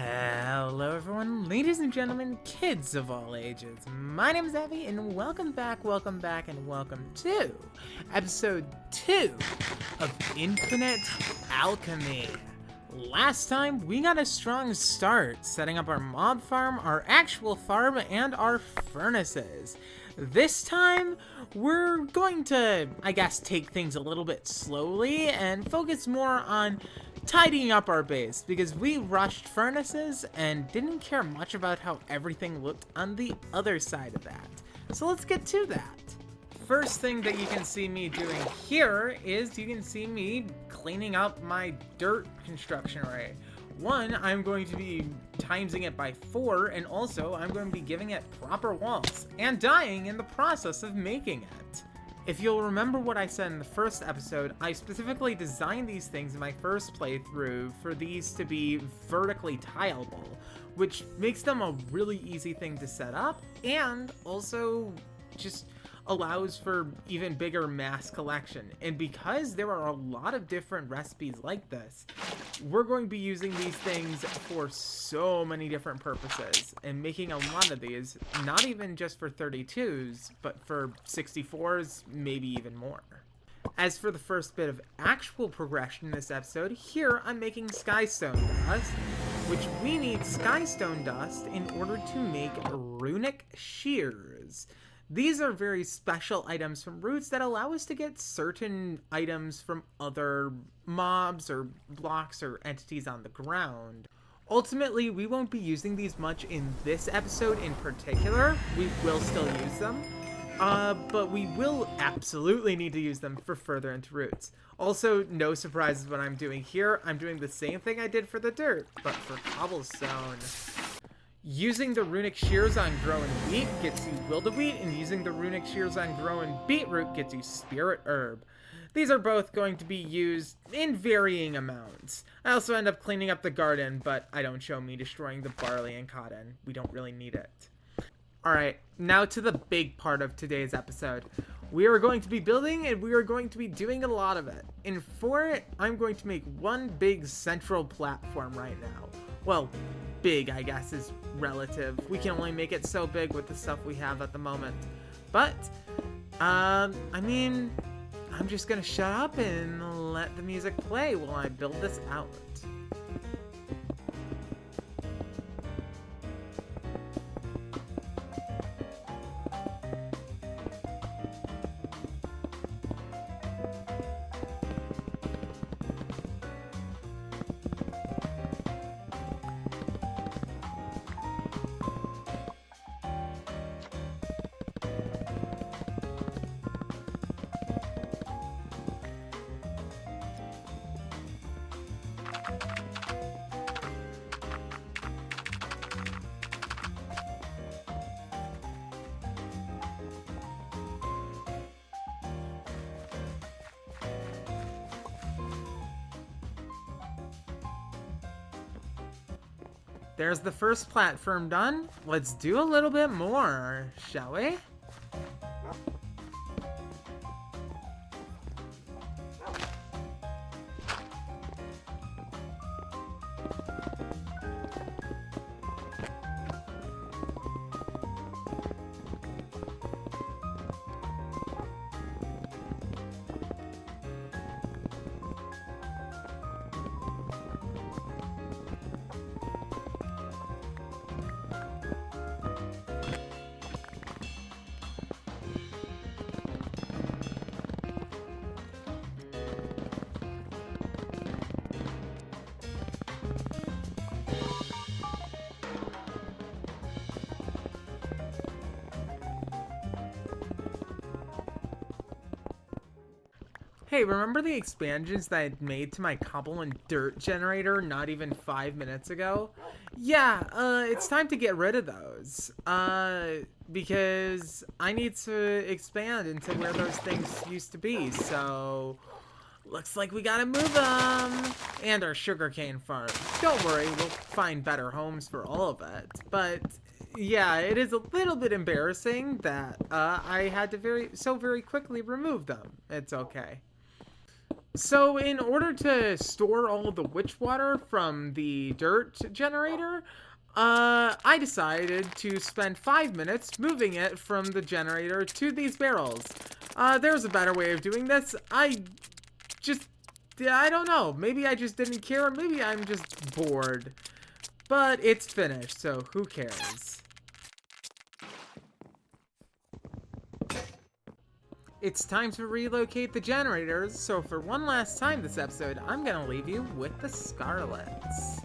Hello everyone, ladies and gentlemen, kids of all ages. My name is Abby and welcome back, and welcome to episode 2 of Infinite Alchemy. Last time we got a strong start setting up our mob farm, our actual farm, and our furnaces. This time we're going to, I guess, take things a little bit slowly and focus more on tidying up our base, because we rushed furnaces and didn't care much about how everything looked on the other side of that. So let's get to that. First thing that you can see me doing here is you can see me cleaning up my dirt construction array. One, I'm going to be timesing it by 4, and also I'm going to be giving it proper walls and dyeing in the process of making it. If you'll remember what I said in the first episode, I specifically designed these things in my first playthrough for these to be vertically tileable, which makes them a really easy thing to set up, and also just allows for even bigger mass collection. And because there are a lot of different recipes like this, we're going to be using these things for so many different purposes and making a lot of these, not even just for 32s, but for 64s, maybe even more. As for the first bit of actual progression in this episode, here I'm making skystone dust, which we need skystone dust in order to make runic shears. These are very special items from roots that allow us to get certain items from other mobs or blocks or entities on the ground. Ultimately, we won't be using these much in this episode in particular. We will still use them, but we will absolutely need to use them for further into roots. Also, no surprises what I'm doing here. I'm doing the same thing I did for the dirt, but for cobblestone. Using the runic shears on growing wheat gets you wildeweed, and using the runic shears on growing beetroot gets you spirit herb. These are both going to be used in varying amounts. I also end up cleaning up the garden, but I don't show me destroying the barley and cotton. We don't really need it. Alright, now to the big part of today's episode. We are going to be building, and we are going to be doing a lot of it. And for it, I'm going to make one big central platform right now. Well, big, I guess, is relative. We can only make it so big with the stuff we have at the moment. But, I mean, I'm just gonna shut up and let the music play while I build this out. There's the first platform done. Let's do a little bit more, shall we? Hey, remember the expansions that I made to my cobble and dirt generator not even 5 minutes ago? Yeah, it's time to get rid of those. Because I need to expand into where those things used to be, so looks like we gotta move them. And our sugarcane farm. Don't worry, we'll find better homes for all of it. But yeah, it is a little bit embarrassing that I had to very quickly remove them. It's okay. So in order to store all the witch water from the dirt generator, I decided to spend 5 minutes moving it from the generator to these barrels. There's a better way of doing this. I don't know. Maybe I just didn't care. Maybe I'm just bored. But it's finished, so who cares? It's time to relocate the generators, so for one last time this episode, I'm gonna leave you with the Scarlets.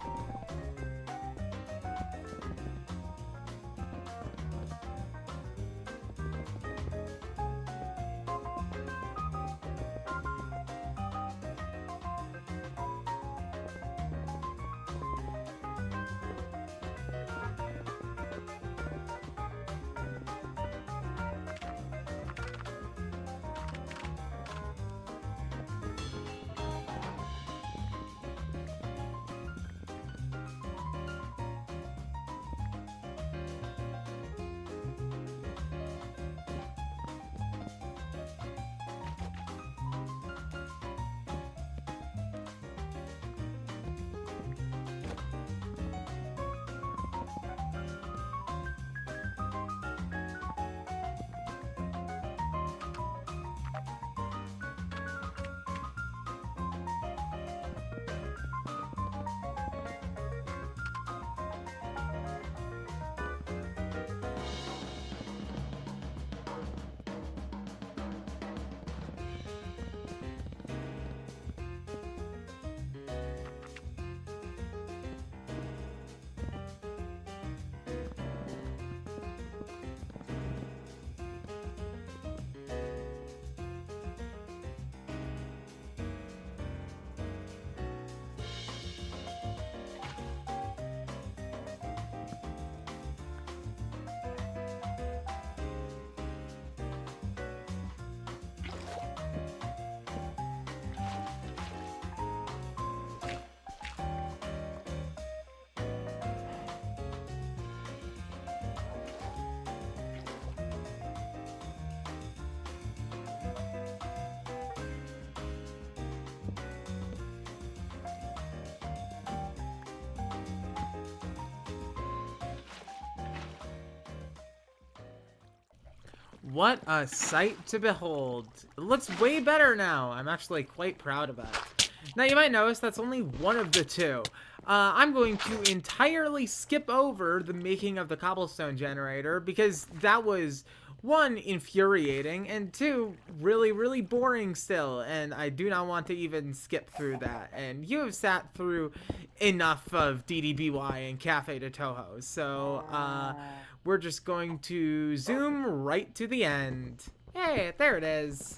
What a sight to behold. It looks way better now. I'm actually quite proud of it. Now you might notice that's only one of the two. I'm going to entirely skip over the making of the cobblestone generator because that was, one, infuriating, and two, really, really boring still, and I do not want to even skip through that. And you have sat through enough of DDBY and Cafe de Toho, so we're just going to zoom right to the end. Hey, there it is.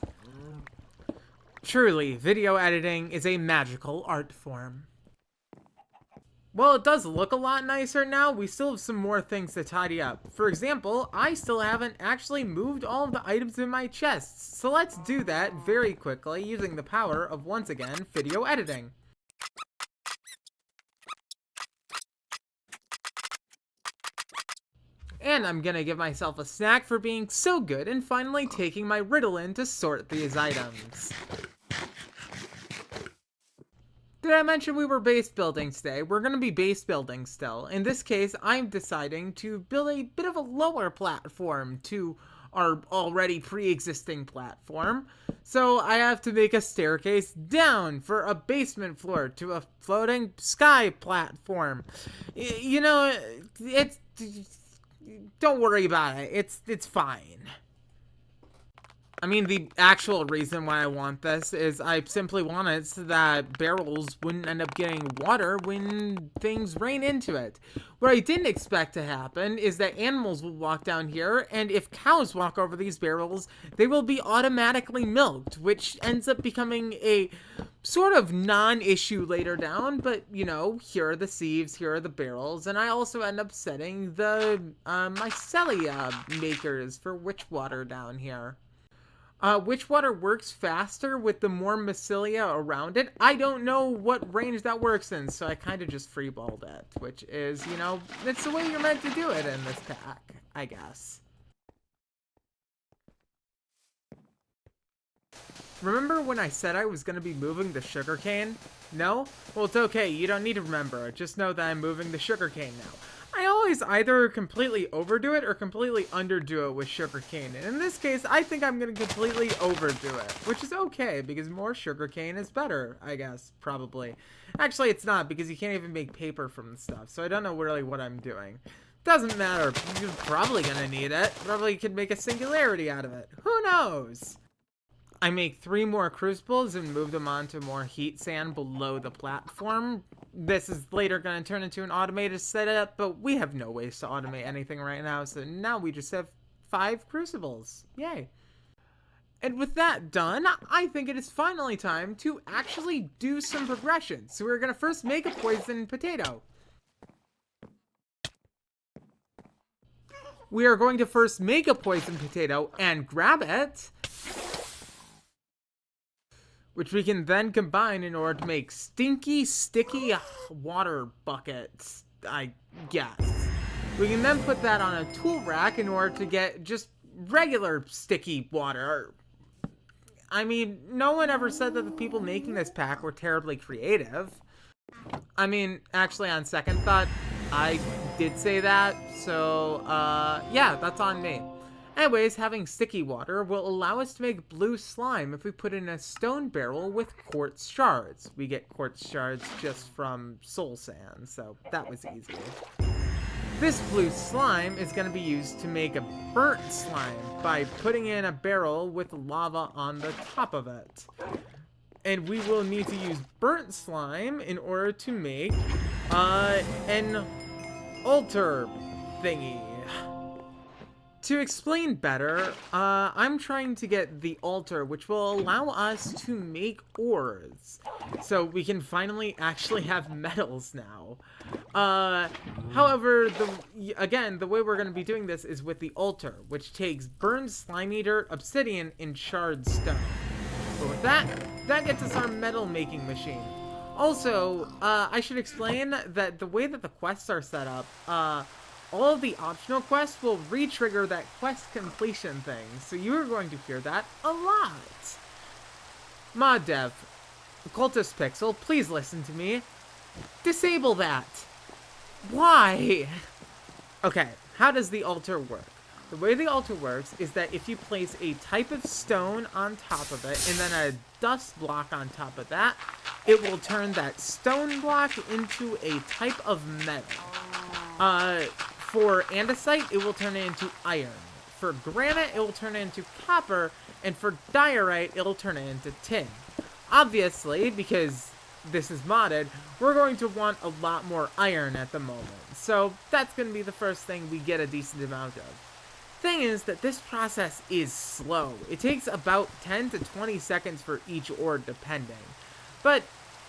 Truly, video editing is a magical art form. Well, it does look a lot nicer now. We still have some more things to tidy up. For example, I still haven't actually moved all of the items in my chests. So let's do that very quickly using the power of, once again, video editing. And I'm gonna give myself a snack for being so good and finally taking my Ritalin to sort these items. Did I mention we were base building today? We're going to be base building still. In this case, I'm deciding to build a bit of a lower platform to our already pre-existing platform. So I have to make a staircase down for a basement floor to a floating sky platform. You know, it's... don't worry about it. It's fine. I mean, the actual reason why I want this is I simply want it so that barrels wouldn't end up getting water when things rain into it. What I didn't expect to happen is that animals will walk down here, and if cows walk over these barrels, they will be automatically milked, which ends up becoming a sort of non-issue later down, but, you know, here are the sieves, here are the barrels, and I also end up setting the mycelia makers for witch water down here. Which water works faster with the more mycelia around it? I don't know what range that works in, so I kind of just freeballed it, which is, you know, it's the way you're meant to do it in this pack, I guess. Remember when I said I was going to be moving the sugarcane? No? Well, it's okay. You don't need to remember. Just know that I'm moving the sugarcane now. I always either completely overdo it or completely underdo it with sugarcane. And in this case, I think I'm going to completely overdo it. Which is okay, because more sugarcane is better, I guess, probably. Actually, it's not, because you can't even make paper from the stuff. So I don't know really what I'm doing. Doesn't matter. You're probably going to need it. Probably could make a singularity out of it. Who knows? I make 3 more crucibles and move them onto more heat sand below the platform. This is later going to turn into an automated setup, but we have no ways to automate anything right now, so now we just have 5 crucibles. Yay. And with that done, I think it is finally time to actually do some progression. So we're going to first make a poison potato. We are going to first make a poison potato and grab it, which we can then combine in order to make stinky, sticky water buckets, I guess. We can then put that on a tool rack in order to get just regular sticky water. I mean, no one ever said that the people making this pack were terribly creative. I mean, actually, on second thought, I did say that, so, yeah, that's on me. Anyways, having sticky water will allow us to make blue slime if we put in a stone barrel with quartz shards. We get quartz shards just from soul sand, so that was easy. This blue slime is going to be used to make a burnt slime by putting in a barrel with lava on the top of it. And we will need to use burnt slime in order to make an altar thingy. To explain better, I'm trying to get the altar, which will allow us to make ores. So we can finally actually have metals now. However, again, the way we're going to be doing this is with the altar, which takes burned slimy dirt, obsidian, and shard stone. But with that gets us our metal making machine. Also, I should explain that the way that the quests are set up, all of the optional quests will re-trigger that quest completion thing, so you are going to hear that a lot. Mod dev, Cultist Pixel, please listen to me. Disable that. Why? Okay, how does the altar work? The way the altar works is that if you place a type of stone on top of it and then a dust block on top of that, it will turn that stone block into a type of metal. For andesite, it will turn it into iron. For granite, it will turn it into copper. And for diorite, it'll turn it into tin. Obviously, because this is modded, we're going to want a lot more iron at the moment. So that's going to be the first thing we get a decent amount of. Thing is that this process is slow. It takes about 10 to 20 seconds for each ore, depending. But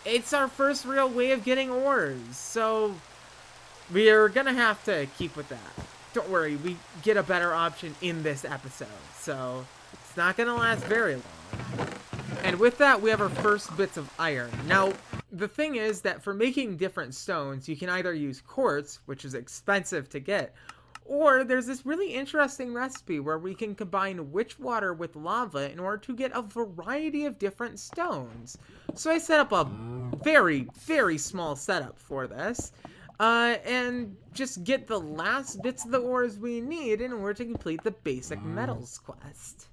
it's our first real way of getting ores, so we are gonna have to keep with that. Don't worry, we get a better option in this episode, so it's not gonna last very long. And with that, we have our first bits of iron. Now, the thing is that for making different stones, you can either use quartz, which is expensive to get, or there's this really interesting recipe where we can combine witch water with lava in order to get a variety of different stones. So I set up a very, very small setup for this. And just get the last bits of the ores we need in order to complete the basic metals quest.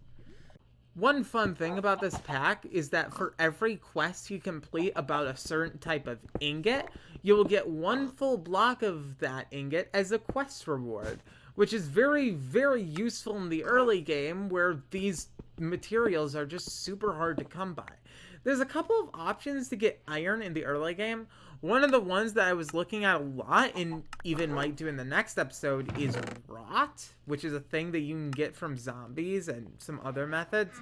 One fun thing about this pack is that for every quest you complete about a certain type of ingot, you will get 1 full block of that ingot as a quest reward, which is very, very useful in the early game where these materials are just super hard to come by. There's a couple of options to get iron in the early game. One of the ones that I was looking at a lot, and even might do in the next episode, is rot, which is a thing that you can get from zombies and some other methods.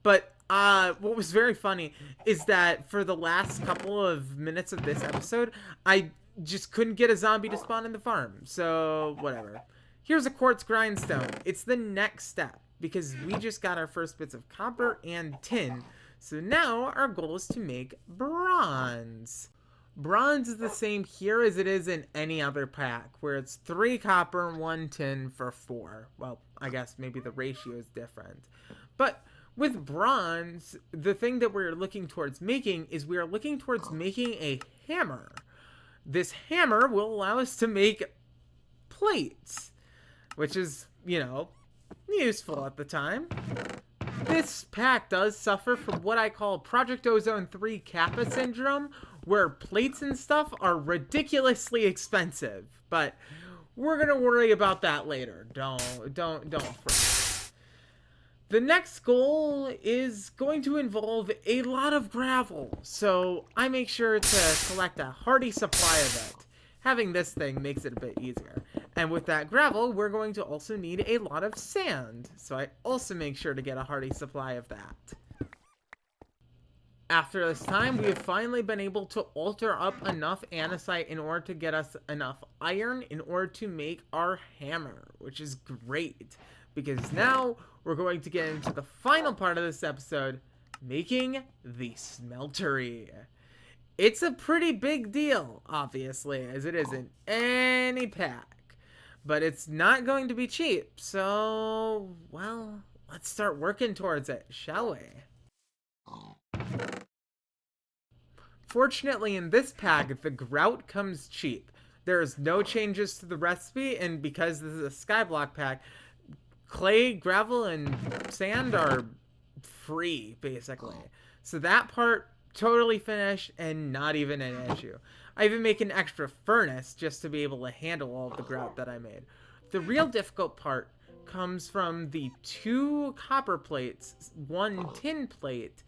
But what was very funny is that for the last couple of minutes of this episode, I just couldn't get a zombie to spawn in the farm. So, whatever. Here's a quartz grindstone. It's the next step, because we just got our first bits of copper and tin. So now our goal is to make bronze. Bronze is the same here as it is in any other pack, where it's 3 copper, 1 tin for 4. Well, I guess maybe the ratio is different. But With bronze, the thing that we're looking towards making is we are looking towards making a hammer. This hammer will allow us to make plates, which is, useful at the time. This pack does suffer from what I call Project Ozone 3 Kappa syndrome, where plates and stuff are ridiculously expensive. But we're gonna worry about that later. Don't fret. The next goal is going to involve a lot of gravel, so I make sure to collect a hearty supply of it. Having this thing makes it a bit easier. And with that gravel, we're going to also need a lot of sand, so I also make sure to get a hearty supply of that. After this time, we have finally been able to alter up enough andesite in order to get us enough iron in order to make our hammer, which is great, because now we're going to get into the final part of this episode, making the smeltery. It's a pretty big deal, obviously, as it isn't any pack, but it's not going to be cheap, so, well, let's start working towards it, shall we? Fortunately, in this pack, the grout comes cheap. There's no changes to the recipe, and because this is a skyblock pack, clay, gravel, and sand are free, basically. So that part, totally finished, and not even an issue. I even make an extra furnace just to be able to handle all of the grout that I made. The real difficult part comes from the 2 copper plates, 1 tin plate,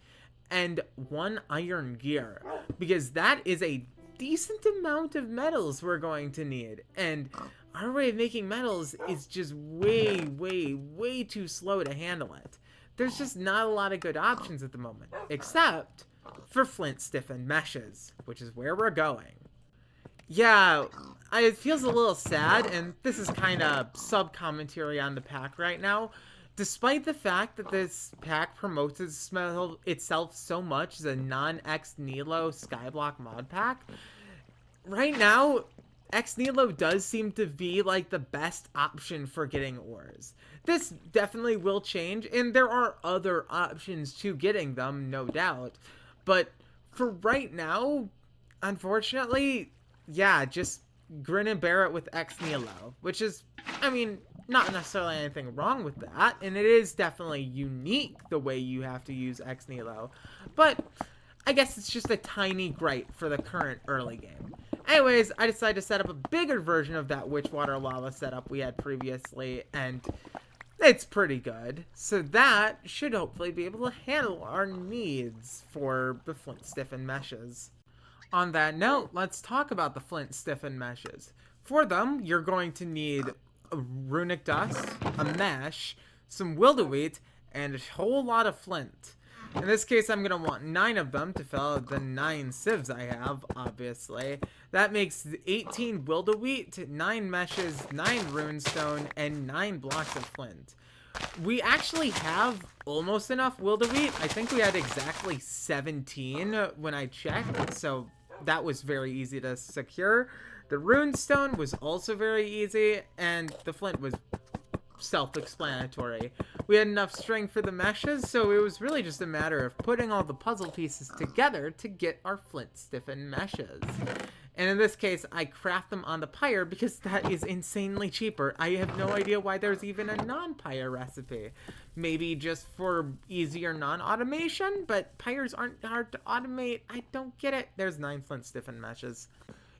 and 1 iron gear, because that is a decent amount of metals we're going to need, and our way of making metals is just way too slow to handle it. There's just not a lot of good options at the moment, except for flint stiffened meshes, which is where we're going. Yeah, it feels a little sad, and this is kind of sub-commentary on the pack right now. Despite the fact that this pack promotes itself so much as a non-Ex Nihilo skyblock mod pack, right now, Ex Nihilo does seem to be like the best option for getting ores. This definitely will change, and there are other options to getting them, no doubt. But for right now, unfortunately, yeah, just grin and bear it with Ex Nihilo, which is, I mean, not necessarily anything wrong with that, and it is definitely unique the way you have to use Ex Nihilo, but I guess it's just a tiny gripe for the current early game. Anyways, I decided to set up a bigger version of that Witchwater lava setup we had previously, and it's pretty good. So that should hopefully be able to handle our needs for the flint stiffened meshes. On that note, let's talk about the flint stiffened meshes. For them, you're going to need a runic dust, a mesh, some wildeweed, and a whole lot of flint. In this case, I'm going to want 9 of them to fill out the 9 sieves I have, obviously. That makes 18 wildeweed, 9 meshes, 9 runestone, and 9 blocks of flint. We actually have almost enough wildeweed. I think we had exactly 17 when I checked, so that was very easy to secure. The runestone was also very easy, and the flint was self-explanatory. We had enough string for the meshes, so it was really just a matter of putting all the puzzle pieces together to get our flint stiffened meshes. And in this case, I craft them on the pyre because that is insanely cheaper. I have no idea why there's even a non-pyre recipe. Maybe just for easier non-automation, but pyres aren't hard to automate. I don't get it. There's 9 flint stiffened meshes.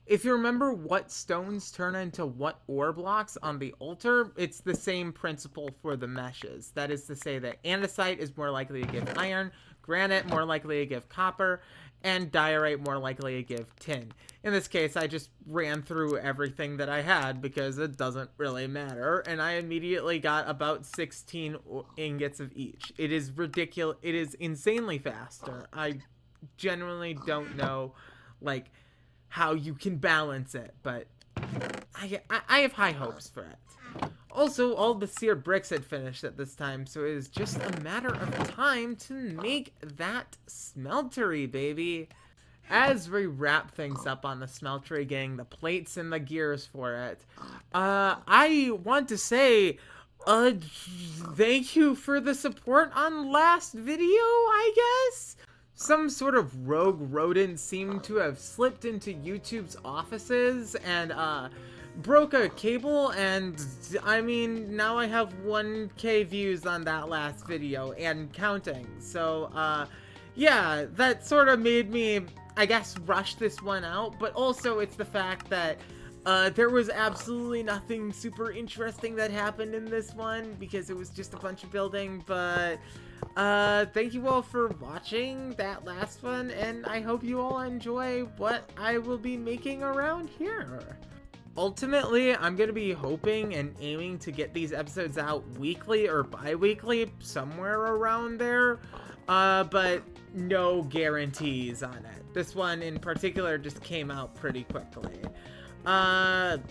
If you remember what stones turn into what ore blocks on the altar, it's the same principle for the meshes. That is to say that andesite is more likely to give iron, granite more likely to give copper, and diorite more likely to give tin. In this case, I just ran through everything that I had because it doesn't really matter, and I immediately got about 16 ingots of each. It is ridiculous. It is insanely faster. I genuinely don't know, like, how you can balance it, but I have high hopes for it. Also, all the seared bricks had finished at this time, so it is just a matter of time to make that smeltery, baby. As we wrap things up on the smeltery, getting the plates and the gears for it, I want to say Thank you for the support on last video, I guess? Some sort of rogue rodent seemed to have slipped into YouTube's offices and, broke a cable, and, I mean, now I have 1K views on that last video, and counting. So, yeah, that sort of made me, I guess, rush this one out, but also it's the fact that there was absolutely nothing super interesting that happened in this one because it was just a bunch of building, but thank you all for watching that last one, and I hope you all enjoy what I will be making around here. Ultimately, I'm going to be hoping and aiming to get these episodes out weekly or bi-weekly, somewhere around there, but no guarantees on it. This one in particular just came out pretty quickly. But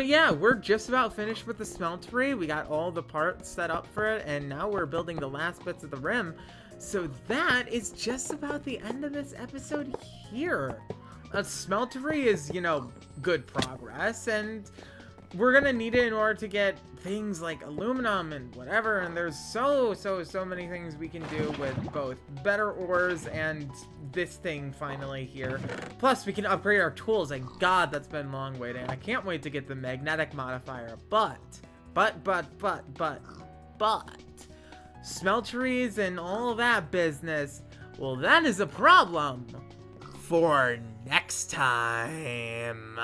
yeah, we're just about finished with the smeltery. We got all the parts set up for it, and now we're building the last bits of the rim. So that is just about the end of this episode here. A smeltery is, you know, good progress, and we're gonna need it in order to get things like aluminum and whatever, and there's so many things we can do with both better ores and this thing finally here. Plus, we can upgrade our tools, and God, that's been long waiting. I can't wait to get the magnetic modifier, but, smelteries and all that business, well, that is a problem for next time.